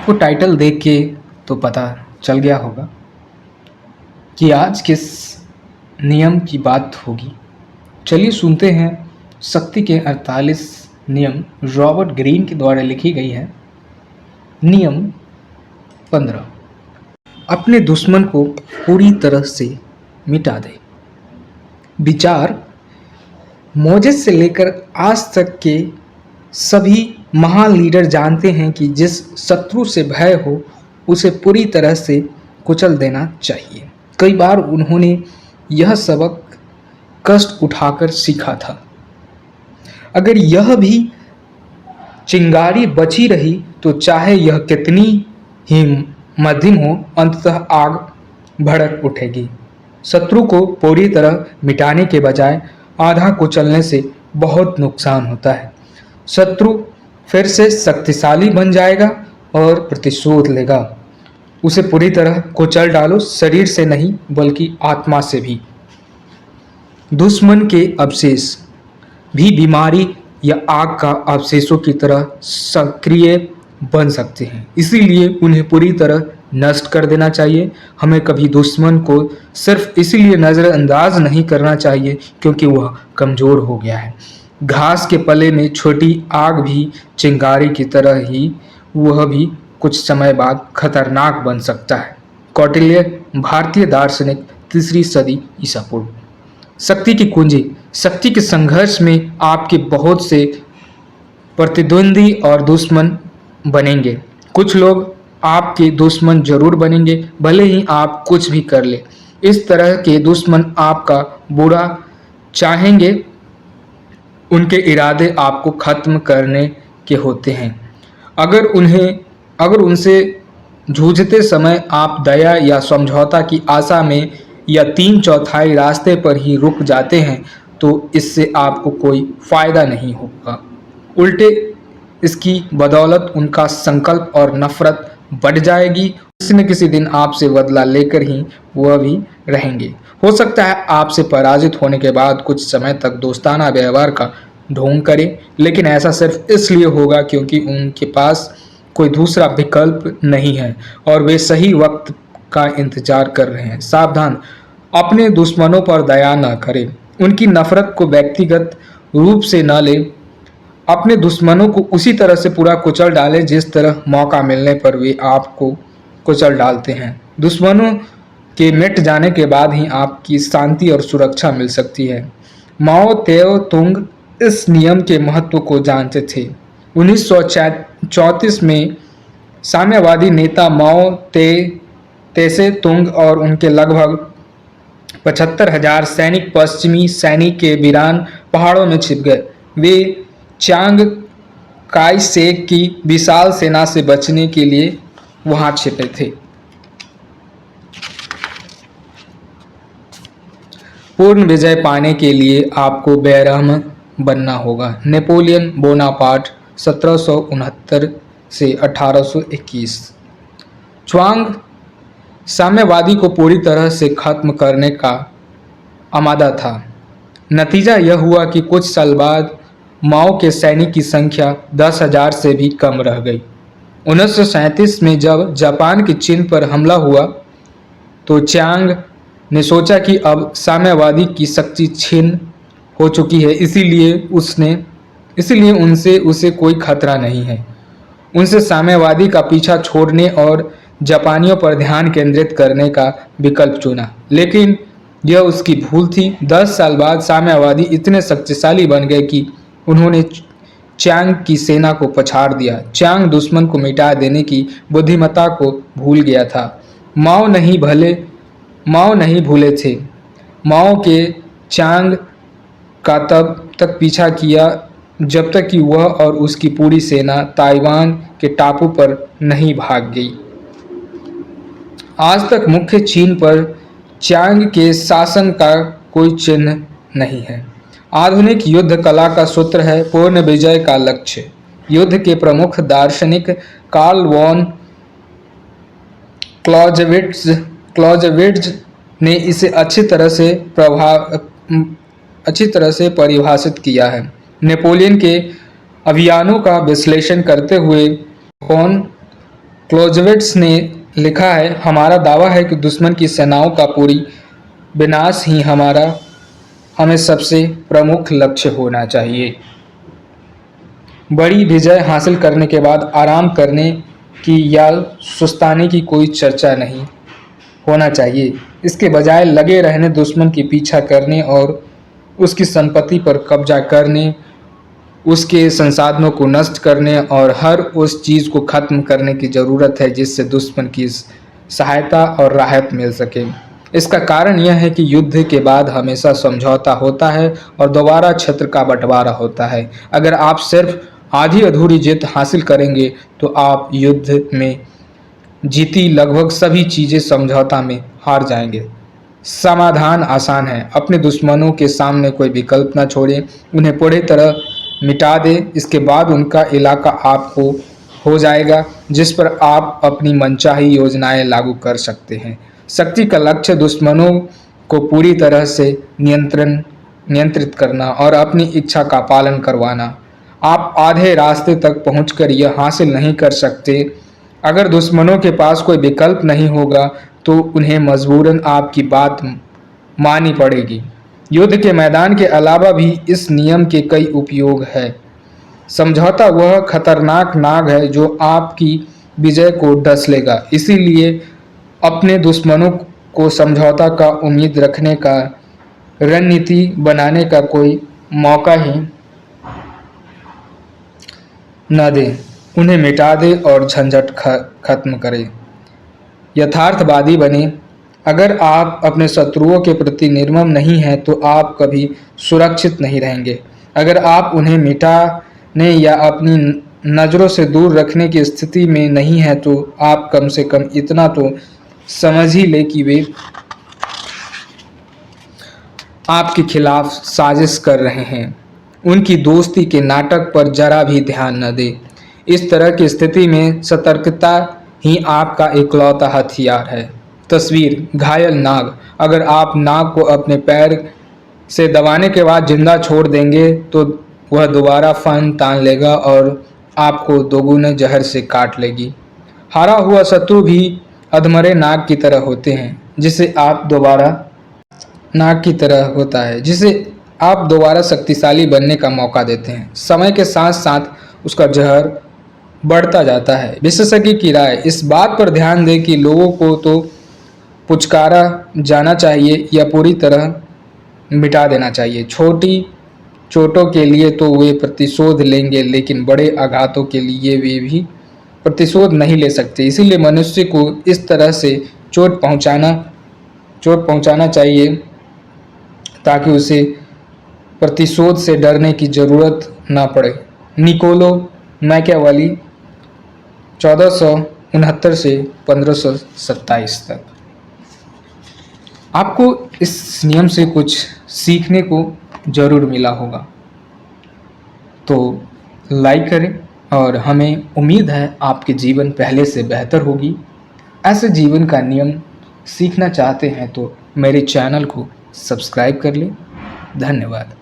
आपको टाइटल देख के तो पता चल गया होगा कि आज किस नियम की बात होगी। चलिए सुनते हैं शक्ति के 48 नियम रॉबर्ट ग्रीन के द्वारा लिखी गई है। नियम 15, अपने दुश्मन को पूरी तरह से मिटा दे। विचार मोजेस से लेकर आज तक के सभी महान लीडर जानते हैं कि जिस शत्रु से भय हो उसे पूरी तरह से कुचल देना चाहिए। कई बार उन्होंने यह सबक कष्ट उठाकर सीखा था। अगर यह भी चिंगारी बची रही तो चाहे यह कितनी ही मध्यम हो, अंततः आग भड़क उठेगी। शत्रु को पूरी तरह मिटाने के बजाय आधा कुचलने से बहुत नुकसान होता है। शत्रु फिर से शक्तिशाली बन जाएगा और प्रतिशोध लेगा। उसे पूरी तरह कुचल डालो, शरीर से नहीं बल्कि आत्मा से भी। दुश्मन के अवशेष भी बीमारी या आग का अवशेषों की तरह सक्रिय बन सकते हैं, इसीलिए उन्हें पूरी तरह नष्ट कर देना चाहिए। हमें कभी दुश्मन को सिर्फ इसीलिए नज़रअंदाज नहीं करना चाहिए क्योंकि वह कमज़ोर हो गया है। घास के पले में छोटी आग भी चिंगारी की तरह ही वह भी कुछ समय बाद खतरनाक बन सकता है। कौटिल्य, भारतीय दार्शनिक, 3री सदी ईसा पूर्व। शक्ति की कुंजी। शक्ति के संघर्ष में आपके बहुत से प्रतिद्वंदी और दुश्मन बनेंगे। कुछ लोग आपके दुश्मन जरूर बनेंगे, भले ही आप कुछ भी कर ले। इस तरह के दुश्मन आपका बुरा चाहेंगे। उनके इरादे आपको खत्म करने के होते हैं। अगर उनसे जूझते समय आप दया या समझौता की आशा में या 3/4 रास्ते पर ही रुक जाते हैं तो इससे आपको कोई फायदा नहीं होगा। उल्टे इसकी बदौलत उनका संकल्प और नफरत बढ़ जाएगी। किसी न किसी दिन आपसे बदला लेकर ही वह भी रहेंगे। हो सकता है आपसे पराजित होने के बाद कुछ समय तक दोस्ताना व्यवहार का ढोंग करें, लेकिन ऐसा सिर्फ इसलिए होगा क्योंकि उनके पास कोई दूसरा विकल्प नहीं है और वे सही वक्त का इंतजार कर रहे हैं। सावधान, अपने दुश्मनों पर दया न करें, उनकी नफरत को व्यक्तिगत रूप से न लें। अपने दुश्मनों को उसी तरह से पूरा कुचल डालें जिस तरह मौका मिलने पर वे आपको कुचल डालते हैं। दुश्मनों के मिट जाने के बाद ही आपकी शांति और सुरक्षा मिल सकती है। माओ तेओ तुंग इस नियम के महत्व को जानते थे। 1934 में साम्यवादी नेता माओ तेसे तुंग और उनके लगभग 75,000 सैनिक पश्चिमी सैनिक के वीरान पहाड़ों में छिप गए। वे चांग काई शेक की विशाल सेना से बचने के लिए वहां छिपे थे। पूर्ण विजय पाने के लिए आपको बेरहम बनना होगा। नेपोलियन बोनापार्ट 1769 से 1821। च्वांग साम्यवादी को पूरी तरह से खत्म करने का आमादा था। नतीजा यह हुआ कि कुछ साल बाद माओ के सैनिक की संख्या 10,000 से भी कम रह गई। 1937 में जब जापान की चीन पर हमला हुआ तो च्यांग ने सोचा कि अब साम्यवादी की शक्ति छीन हो चुकी है, इसीलिए उनसे उसे कोई खतरा नहीं है। उनसे साम्यवादी का पीछा छोड़ने और जापानियों पर ध्यान केंद्रित करने का विकल्प चुना, लेकिन यह उसकी भूल थी। 10 साल बाद साम्यवादी इतने शक्तिशाली बन गए कि उन्होंने च्यांग की सेना को पछाड़ दिया। च्यांग दुश्मन को मिटा देने की बुद्धिमत्ता को भूल गया था। माओ नहीं भूले थे। माओ के च्यांग का तब तक पीछा किया जब तक कि वह और उसकी पूरी सेना ताइवान के टापू पर नहीं भाग गई। आज तक मुख्य चीन पर च्यांग के शासन का कोई चिन्ह नहीं है। आधुनिक युद्ध कला का सूत्र है पूर्ण विजय का लक्ष्य। युद्ध के प्रमुख दार्शनिक कार्ल वॉन क्लॉजेविट्ज ने इसे अच्छी तरह से परिभाषित किया है। नेपोलियन के अभियानों का विश्लेषण करते हुए वॉन क्लोजविट्स ने लिखा है, हमारा दावा है कि दुश्मन की सेनाओं का पूरी विनाश ही हमें सबसे प्रमुख लक्ष्य होना चाहिए। बड़ी विजय हासिल करने के बाद आराम करने की या सुस्ताने की कोई चर्चा नहीं होना चाहिए। इसके बजाय लगे रहने, दुश्मन की पीछा करने और उसकी संपत्ति पर कब्जा करने, उसके संसाधनों को नष्ट करने और हर उस चीज़ को ख़त्म करने की ज़रूरत है जिससे दुश्मन की सहायता और राहत मिल सके। इसका कारण यह है कि युद्ध के बाद हमेशा समझौता होता है और दोबारा क्षेत्र का बंटवारा होता है। अगर आप सिर्फ आधी अधूरी जीत हासिल करेंगे तो आप युद्ध में जीती लगभग सभी चीज़ें समझौता में हार जाएंगे। समाधान आसान है, अपने दुश्मनों के सामने कोई विकल्प न छोड़ें, उन्हें पूरी तरह मिटा दें। इसके बाद उनका इलाका आपको हो जाएगा जिस पर आप अपनी मनचाही योजनाएं लागू कर सकते हैं। शक्ति का लक्ष्य दुश्मनों को पूरी तरह से नियंत्रित करना और अपनी इच्छा का पालन करवाना। आप आधे रास्ते तक पहुंचकर यह हासिल नहीं कर सकते। अगर दुश्मनों के पास कोई विकल्प नहीं होगा तो उन्हें मजबूरन आपकी बात माननी पड़ेगी। युद्ध के मैदान के अलावा भी इस नियम के कई उपयोग हैं। समझौता वह खतरनाक नाग है जो आपकी विजय को डस लेगा। इसीलिए अपने दुश्मनों को समझौता का उम्मीद रखने का, रणनीति बनाने का कोई मौका ही न दें। उन्हें मिटा दें और झंझट खत्म करें। यथार्थवादी बने। अगर आप अपने शत्रुओं के प्रति निर्मम नहीं हैं तो आप कभी सुरक्षित नहीं रहेंगे। अगर आप उन्हें मिटाने या अपनी नज़रों से दूर रखने की स्थिति में नहीं हैं तो आप कम से कम इतना तो समझ ही ले कि वे आपके खिलाफ साजिश कर रहे हैं। उनकी दोस्ती के नाटक पर जरा भी ध्यान न दें। इस तरह की स्थिति में सतर्कता ही आपका इकलौता हथियार है। तस्वीर, घायल नाग। अगर आप नाग को अपने पैर से दबाने के बाद जिंदा छोड़ देंगे तो वह दोबारा फन तान लेगा और आपको दोगुने जहर से काट लेगी। हारा हुआ शत्रु भी अधमरे नाग की तरह होते हैं जिसे आप दोबारा शक्तिशाली बनने का मौका देते हैं। समय के साथ साथ उसका जहर बढ़ता जाता है। विशेषज्ञ की राय, इस बात पर ध्यान दें कि लोगों को तो पुचकारा जाना चाहिए या पूरी तरह मिटा देना चाहिए। छोटी चोटों के लिए तो वे प्रतिशोध लेंगे लेकिन बड़े आघातों के लिए वे भी प्रतिशोध नहीं ले सकते। इसीलिए मनुष्य को इस तरह से चोट पहुंचाना चाहिए ताकि उसे प्रतिशोध से डरने की जरूरत ना पड़े। निकोलो मैकियावेली 1469 से 1527 तक। आपको इस नियम से कुछ सीखने को जरूर मिला होगा, तो लाइक करें और हमें उम्मीद है आपके जीवन पहले से बेहतर होगी। ऐसे जीवन का नियम सीखना चाहते हैं तो मेरे चैनल को सब्सक्राइब कर लें। धन्यवाद।